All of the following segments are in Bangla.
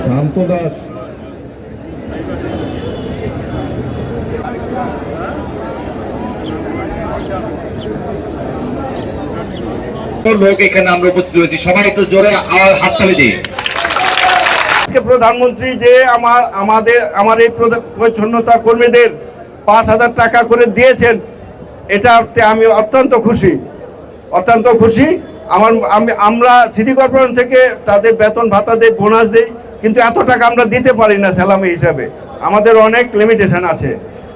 শান্ত দাস লোক এখানে আমরা উপস্থিত হয়েছি, সবাই একটু জোরে হাততালি দিই। আজকে প্রধানমন্ত্রী যে আমার এই পরিচ্ছন্নতা কর্মীদের 5,000 টাকা করে দিয়েছেন, এটাতে আমি অত্যন্ত খুশি। আমরা সিটি কর্পোরেশন থেকে তাদের বেতন ভাতা দেই, বোনাস দেই, কিন্তু এত টাকা আমরা দিতে পারি না স্যালামি হিসাবে, আমাদের অনেক লিমিটেশন আছে।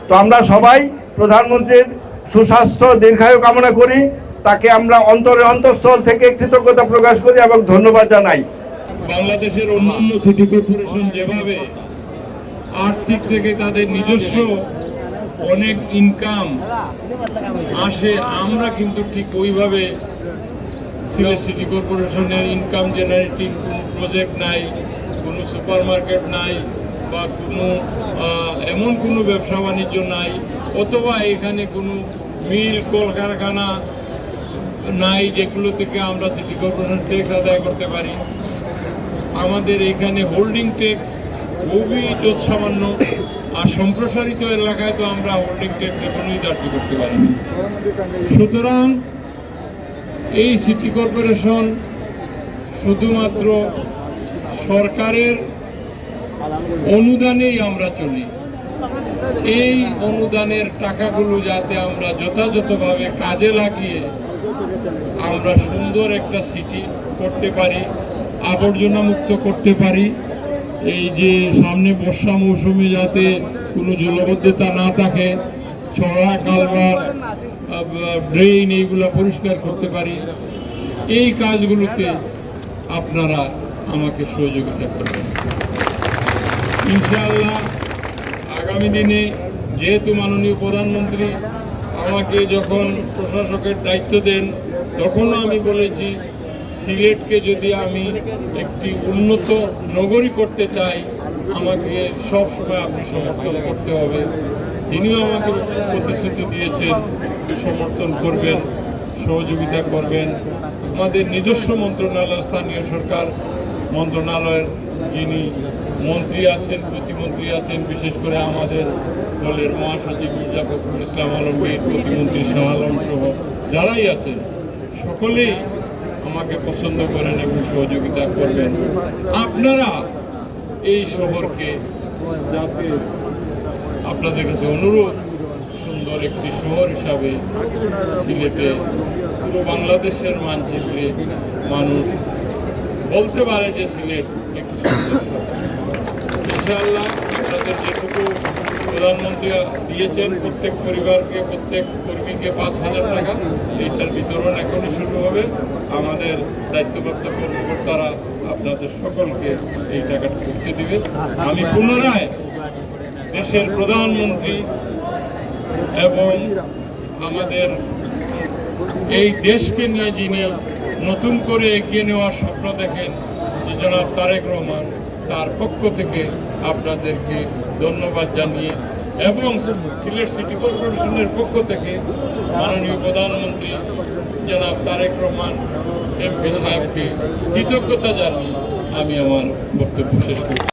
তো আমরা সবাই প্রধানমন্ত্রীর সুস্বাস্থ্য দীর্ঘায়ু কামনা করি, তাকে আমরা অন্তঃস্থল থেকে কৃতজ্ঞতা প্রকাশ করি এবং ধন্যবাদ জানাই। বাংলাদেশের অন্যান্য সিটি কর্পোরেশন যেভাবে আর্থিক থেকে তাদের নিজস্ব অনেক ইনকাম আসে, আমরা কিন্তু ঠিক ওইভাবে সিলেট সিটি কর্পোরেশনের ইনকাম জেনারেটিং কোনো প্রজেক্ট নাই, কোনো সুপার মার্কেট নাই, বা কোনো এমন কোনো ব্যবসা বাণিজ্য নাই, অথবা এখানে কোনো মিল কলকারখানা নাই যেগুলো থেকে আমরা সিটি কর্পোরেশন ট্যাক্স আদায় করতে পারি। আমাদের এখানে হোল্ডিং ট্যাক্স খুবই যৎসামান্য, আর সম্প্রসারিত এলাকায় তো আমরা হোল্ডিং ট্যাক্স এখনই ধার্য করতে পারি। সুতরাং এই সিটি কর্পোরেশন শুধুমাত্র সরকারের অনুদানেই আমরা চলি। এই অনুদানের টাকাগুলো যাতে আমরা যথাযথভাবে কাজে লাগিয়ে আমরা সুন্দর একটা সিটি করতে পারি, আবর্জনা মুক্ত করতে পারি, এই যে সামনে বর্ষা মৌসুমে যাতে কোনো জলবদ্ধতা না থাকে, ছড়া কালভার ড্রেন এইগুলো পরিষ্কার করতে পারি, এই কাজগুলোতে আপনারা আমাকে সহযোগিতা করবেন ইনশাআল্লাহ। আগামী দিনে যেহেতু মাননীয় প্রধানমন্ত্রী আমাকে যখন প্রশাসকের দায়িত্ব দেন, তখনও আমি বলেছি সিলেটকে যদি আমি একটি উন্নত নগরী করতে চাই, আমাকে সব সময় আপনি সমর্থন করতে হবে। তিনিও আমাকে প্রতিশ্রুতি দিয়েছেন সমর্থন করবেন, সহযোগিতা করবেন। আমাদের নিজস্ব মন্ত্রণালয়, স্থানীয় সরকার মন্ত্রণালয়ের যিনি মন্ত্রী আছেন, প্রতিমন্ত্রী আছেন, বিশেষ করে আমাদের দলের মহাসচিব মির্জা ফখরুল ইসলাম আলমগীর, প্রতিমন্ত্রী শাহ আলম সহ যারাই আছেন সকলেই আমাকে পছন্দ করেন এবং সহযোগিতা করবেন। আপনারা এই শহরকে যাতে, আপনাদের কাছে অনুরোধ, সুন্দর একটি শহর হিসাবে সিলেটে পুরো বাংলাদেশের মানচিত্রে মানুষ বলতে পারে যে সিলেট একটি সুন্দর শহর। ইনশাআল্লাহ আপনাদের যেটুকু প্রধানমন্ত্রী দিয়েছেন প্রত্যেক পরিবারকে, প্রত্যেক কর্মীকে 5,000 টাকা, এইটার বিতরণ এখনই শুরু হবে। আমাদের দায়িত্বপ্রাপ্ত কর্মকর্তারা আপনাদের সকলকে এই টাকাটা পৌঁছে দিবে। আমি পুনরায় দেশের প্রধানমন্ত্রী এবং আমাদের এই দেশকে নিয়ে যিনি নতুন করে এগিয়ে নেওয়ার স্বপ্ন দেখেন, যে জনাব তারেক রহমান, তার পক্ষ থেকে আপনাদেরকে ধন্যবাদ জানিয়ে এবং সিলেট সিটি কর্পোরেশনের পক্ষ থেকে মাননীয় প্রধানমন্ত্রী জনাব তারেক রহমান এমপি সাহেবকে কৃতজ্ঞতা জানিয়ে আমি আমার বক্তব্য শেষ করছি।